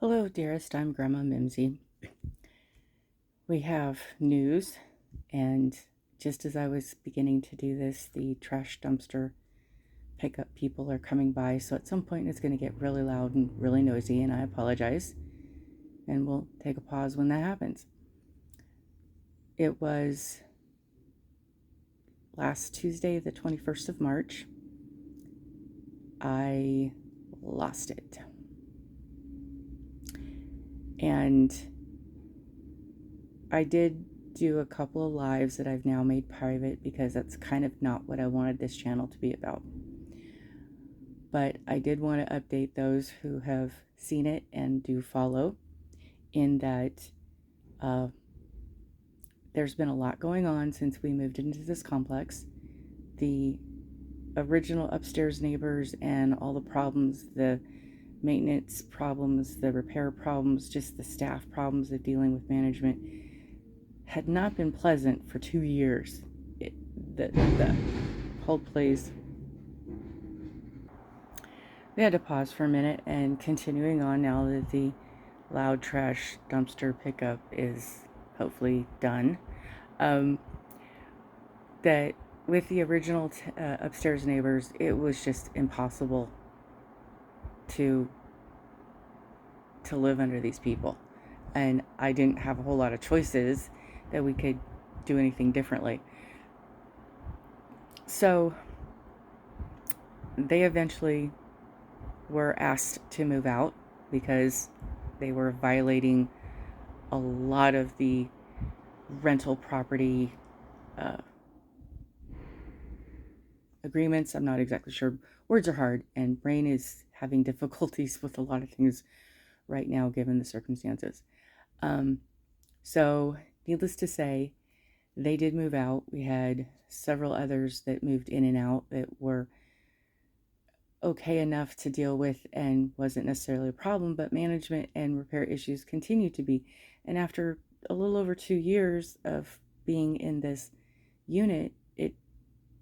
Hello, dearest. I'm Grandma Mimsy. We have news, and just as I was beginning to do this, the trash dumpster pickup people are coming by. So at some point, it's going to get really loud and really noisy, and I apologize. And we'll take a pause when that happens. It was last Tuesday, the 21st of March. I lost it. And I did do a couple of lives that I've now made private because that's kind of not what I wanted this channel to be about. But I did want to update those who have seen it and do follow in that there's been a lot going on since we moved into this complex. The original upstairs neighbors and all the problems, the maintenance problems, the repair problems, just the staff problems of dealing with management had not been pleasant for 2 years. The whole place. We had to pause for a minute and continuing on now that the loud trash dumpster pickup is hopefully done. That with the original upstairs neighbors, it was just impossible to live under these people. And I didn't have a whole lot of choices that we could do anything differently. So they eventually were asked to move out because they were violating a lot of the rental property agreements. I'm not exactly sure. Words are hard, and brain is having difficulties with a lot of things right now given the circumstances. So needless to say, they did move out. We had several others that moved in and out that were okay enough to deal with and wasn't necessarily a problem, but management and repair issues continued to be. And after a little over 2 years of being in this unit, it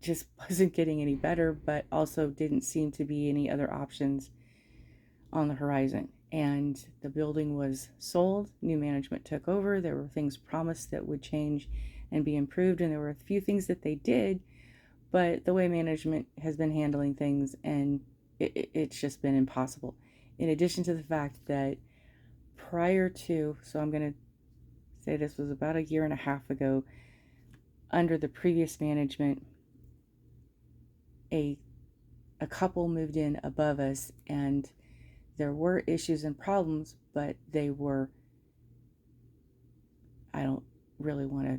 just wasn't getting any better, but also didn't seem to be any other options on the horizon. And the building was sold, new management took over. There were things promised that would change and be improved, and there were a few things that they did, but the way management has been handling things, and it's just been impossible. In addition to the fact that prior to, so I'm going to say this was about a year and a half ago, under the previous management, a couple moved in above us, and there were issues and problems, but they were, I don't really want to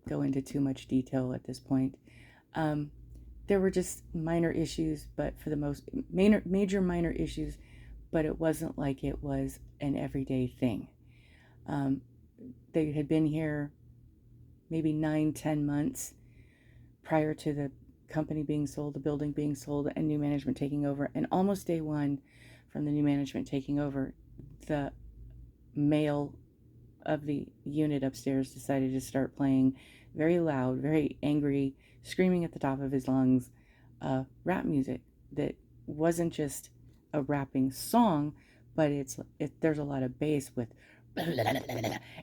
go into too much detail at this point. There were just minor issues, but for the most major minor issues, but it wasn't like it was an everyday thing. They had been here maybe 9-10 months prior to the company being sold, the building being sold, and new management taking over. And almost day one from the new management taking over, the male of the unit upstairs decided to start playing very loud, very angry, screaming at the top of his lungs, rap music that wasn't just a rapping song, but there's a lot of bass with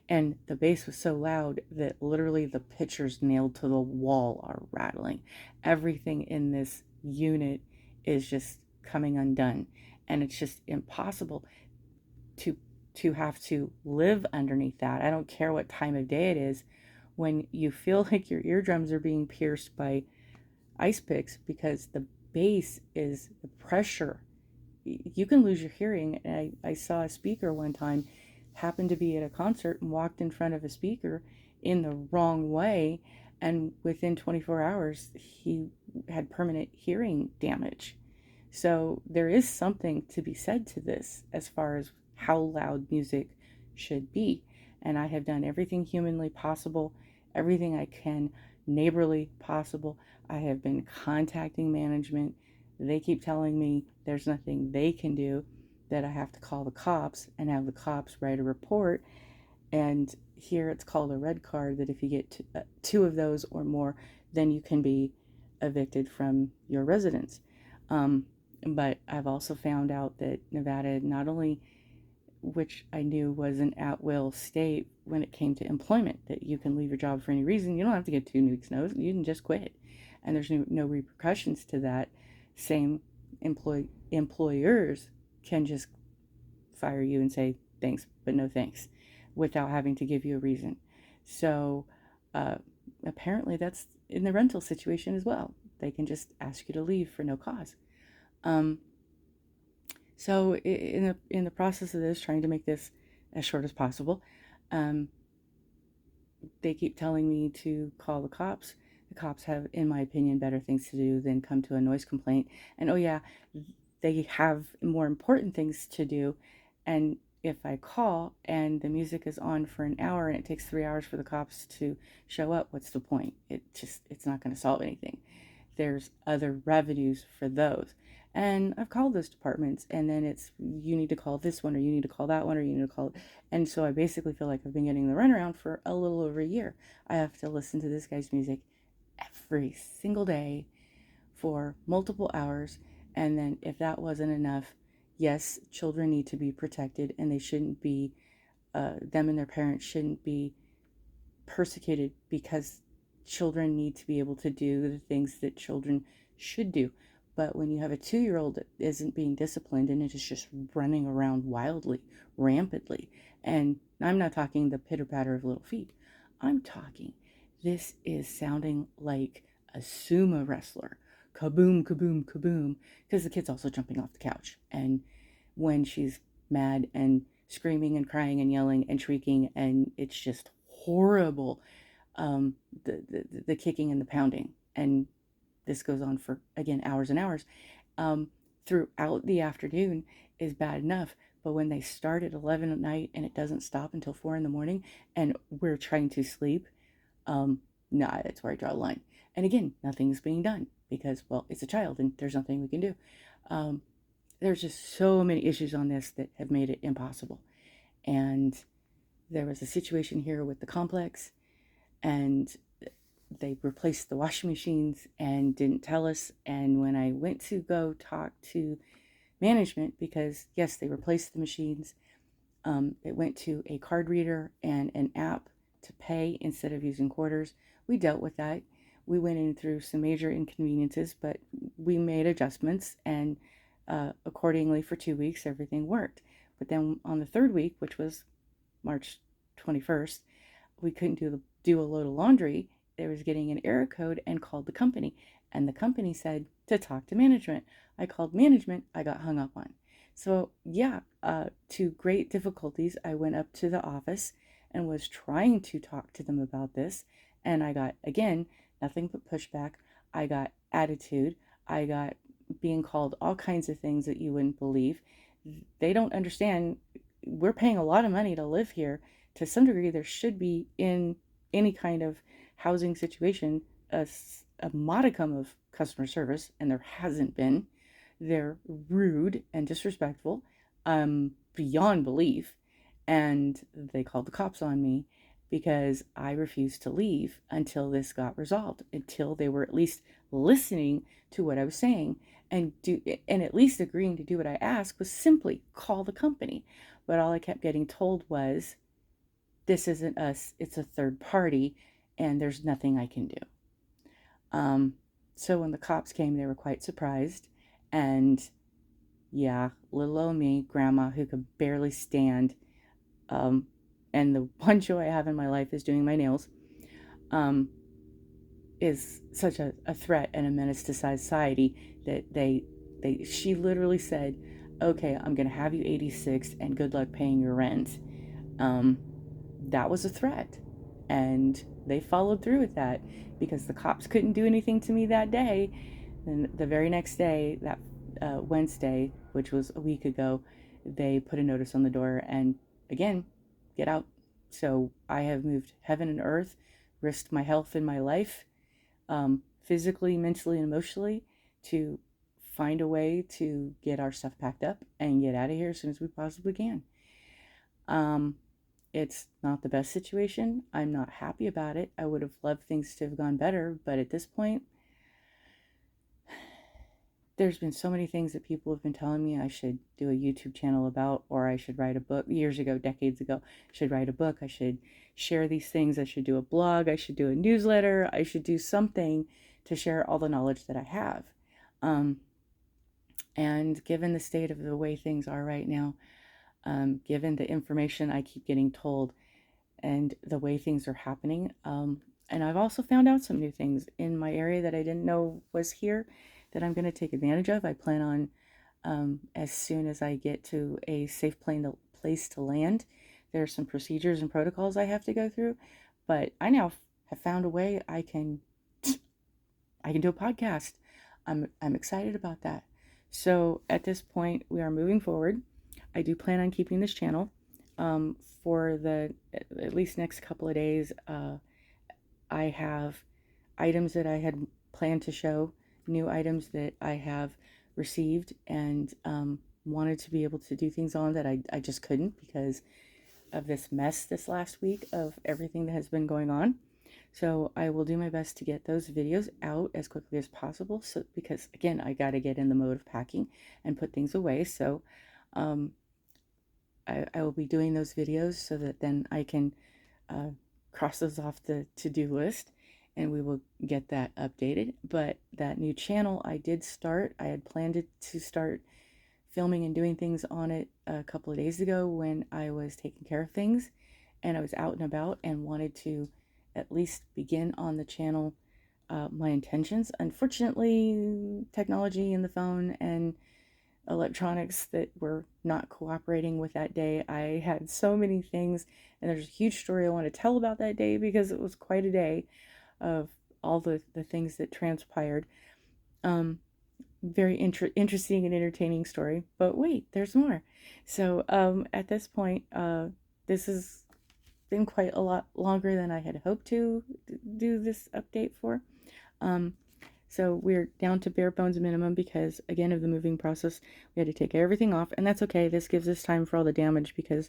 and the bass was so loud that literally the pictures nailed to the wall are rattling. Everything in this unit is just coming undone, and it's just impossible to have to live underneath that. I don't care what time of day it is, when you feel like your eardrums are being pierced by ice picks because the bass is the pressure. You can lose your hearing. And I saw a speaker one time, happened to be at a concert and walked in front of a speaker in the wrong way, and within 24 hours he had permanent hearing damage. So there is something to be said to this as far as how loud music should be. And I have done everything humanly possible, everything I can neighborly possible. I have been contacting management. They keep telling me there's nothing they can do, that I have to call the cops and have the cops write a report. And here it's called a red card, that if you get two of those or more, then you can be evicted from your residence. But I've also found out that Nevada not only which I knew was an at-will state when it came to employment, that you can leave your job for any reason. You don't have to get 2 weeks notice. You can just quit. And there's no repercussions to that. Same employers can just fire you and say thanks, but no thanks, without having to give you a reason. So uh, apparently that's in the rental situation as well. They can just ask you to leave for no cause. Um, so in the process of this, trying to make this as short as possible, um, they keep telling me to call the cops. The cops have, in my opinion, better things to do than come to a noise complaint. And oh yeah, they have more important things to do. And if I call and the music is on for an hour and it takes 3 hours for the cops to show up, what's the point? It's not going to solve anything. There's other revenues for those. And I've called those departments, and then it's, you need to call this one, or you need to call that one, or you need to call. And so I basically feel like I've been getting the runaround for a little over a year. I have to listen to this guy's music every single day for multiple hours. And then if that wasn't enough, yes, children need to be protected, and they shouldn't be, them and their parents shouldn't be persecuted, because children need to be able to do the things that children should do. But when you have a 2-year-old that isn't being disciplined and it is just running around wildly, rampantly, and I'm not talking the pitter patter of little feet, I'm talking, this is sounding like a sumo wrestler. Kaboom, kaboom, kaboom. Because the kid's also jumping off the couch. And when she's mad and screaming and crying and yelling and shrieking, and it's just horrible, the kicking and the pounding. And this goes on for, again, hours and hours, um, throughout the afternoon is bad enough. But when they start at 11 at night and it doesn't stop until 4 in the morning and we're trying to sleep, nah, that's where I draw a line. And again, nothing's being done because, well, it's a child and there's nothing we can do. Um, there's just so many issues on this that have made it impossible. And there was a situation here with the complex, and they replaced the washing machines and didn't tell us. And when I went to go talk to management, because yes, they replaced the machines, it went to a card reader and an app to pay instead of using quarters. We dealt with that. We went in through some major inconveniences, but we made adjustments, and accordingly for 2 weeks, everything worked. But then on the third week, which was March 21st, we couldn't do a load of laundry. There was getting an error code, and called the company. And the company said to talk to management. I called management, I got hung up on. So yeah, to great difficulties, I went up to the office and was trying to talk to them about this. And I got, again, nothing but pushback. I got attitude. I got being called all kinds of things that you wouldn't believe. They don't understand. We're paying a lot of money to live here. To some degree, there should be, in any kind of housing situation, a modicum of customer service, and there hasn't been. They're rude and disrespectful, beyond belief, and they called the cops on me because I refused to leave until this got resolved, until they were at least listening to what I was saying, and at least agreeing to do what I asked, was simply call the company. But all I kept getting told was, this isn't us, it's a third party, and there's nothing I can do. So when the cops came, they were quite surprised. And yeah, little old me, grandma, who could barely stand, um, and the one joy I have in my life is doing my nails, um, is such a threat and a menace to society that she literally said, okay, I'm going to have you 86 and good luck paying your rent. That was a threat. And they followed through with that, because the cops couldn't do anything to me that day. And the very next day, that Wednesday, which was a week ago, they put a notice on the door and, again, get out. So I have moved heaven and earth, risked my health and my life, physically, mentally, and emotionally, to find a way to get our stuff packed up and get out of here as soon as we possibly can. It's not the best situation. I'm not happy about it. I would have loved things to have gone better, but at this point, there's been so many things that people have been telling me I should do a YouTube channel about, or I should write a book years ago, decades ago. I should write a book. I should share these things. I should do a blog. I should do a newsletter. I should do something to share all the knowledge that I have. And given the state of the way things are right now, given the information I keep getting told and the way things are happening, and I've also found out some new things in my area that I didn't know was here that I'm going to take advantage of. I plan on, as soon as I get to a safe place to land, there are some procedures and protocols I have to go through, but I now have found a way I can do a podcast. I'm excited about that. So at this point, we are moving forward. I do plan on keeping this channel for the at least next couple of days. I have items that I had planned to show, new items that I have received and wanted to be able to do things on that I just couldn't because of this mess this last week of everything that has been going on. So I will do my best to get those videos out as quickly as possible. So because again, I got to get in the mode of packing and put things away. So I will be doing those videos so that then I can cross those off the to-do list and we will get that updated. But that new channel I did start. I had planned to start filming and doing things on it a couple of days ago when I was taking care of things and I was out and about and wanted to at least begin on the channel my intentions. Unfortunately, technology and the phone and electronics that were not cooperating with that day. I had so many things, and there's a huge story I want to tell about that day because it was quite a day of all the things that transpired. Very interesting and entertaining story, but wait, there's more. So at this point, this has been quite a lot longer than I had hoped to do this update for. So we're down to bare bones minimum because, again, of the moving process, we had to take everything off, and that's okay. This gives us time for all the damage because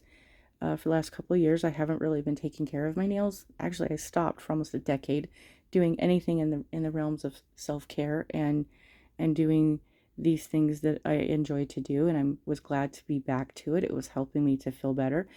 for the last couple of years, I haven't really been taking care of my nails. Actually, I stopped for almost a decade doing anything in the realms of self-care and doing these things that I enjoy to do, and I was glad to be back to it. It was helping me to feel better.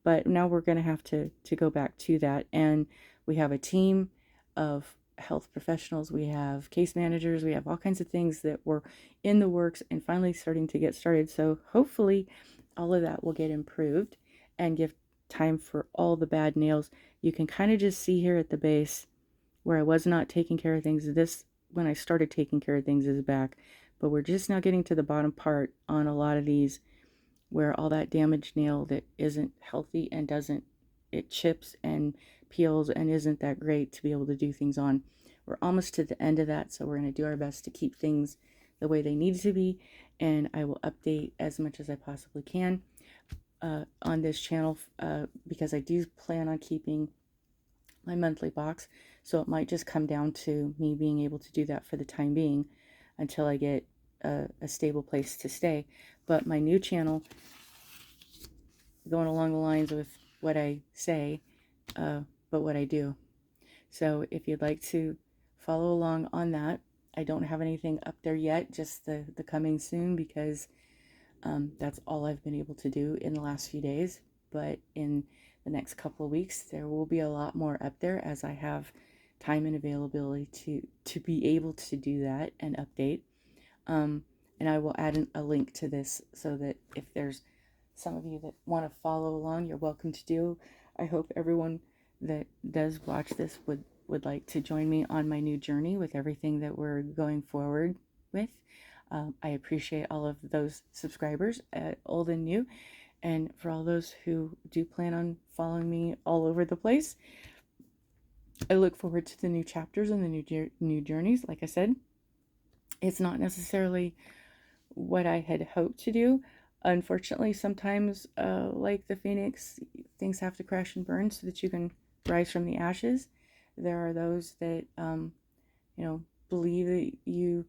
But now we're going to have to go back to that, and we have a team of health professionals, we have case managers, we have all kinds of things that were in the works and finally starting to get started. So hopefully all of that will get improved and give time for all the bad nails. You can kind of just see here at the base where I was not taking care of things. This, when I started taking care of things, is back, but we're just now getting to the bottom part on a lot of these where all that damaged nail that isn't healthy and it chips and peels and isn't that great to be able to do things on. We're almost to the end of that, so we're going to do our best to keep things the way they need to be, and I will update as much as I possibly can on this channel because I do plan on keeping my monthly box, so it might just come down to me being able to do that for the time being until I get a stable place to stay. But my new channel, going along the lines with what I say, but what I do. So if you'd like to follow along on that, I don't have anything up there yet, just the coming soon, because that's all I've been able to do in the last few days. But in the next couple of weeks, there will be a lot more up there as I have time and availability to be able to do that and update. And I will add a link to this so that if there's some of you that want to follow along, you're welcome to do. I hope everyone that does watch this would like to join me on my new journey with everything that we're going forward with. I appreciate all of those subscribers, old and new, and for all those who do plan on following me all over the place. I look forward to the new chapters and the new journeys. Like I said, it's not necessarily what I had hoped to do. Unfortunately, sometimes, like the phoenix, things have to crash and burn so that you can rise from the ashes. There are those that, believe that you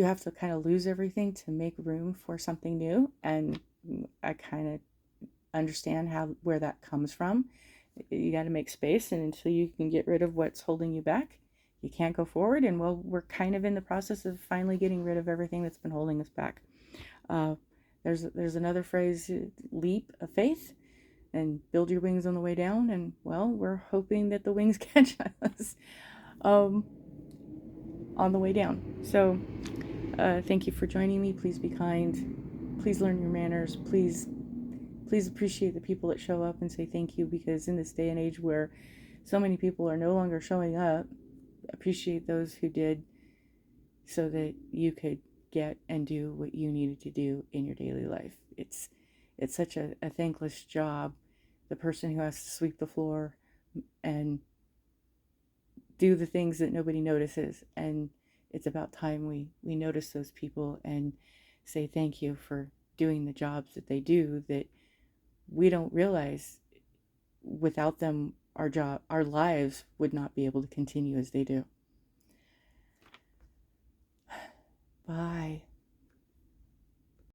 have to kind of lose everything to make room for something new, and I kind of understand where that comes from. You got to make space, and until you can get rid of what's holding you back, you can't go forward. And well, we're kind of in the process of finally getting rid of everything that's been holding us back. Uh, there's another phrase, leap of faith, and build your wings on the way down. And well, we're hoping that the wings catch us on the way down. So thank you for joining me. Please be kind. Please learn your manners. Please appreciate the people that show up and say thank you, because in this day and age where so many people are no longer showing up, appreciate those who did, so that you could get and do what you needed to do in your daily life. It's such a thankless job, the person who has to sweep the floor and do the things that nobody notices. And it's about time we notice those people and say thank you for doing the jobs that they do, that we don't realize without them our lives would not be able to continue as they do. Bye.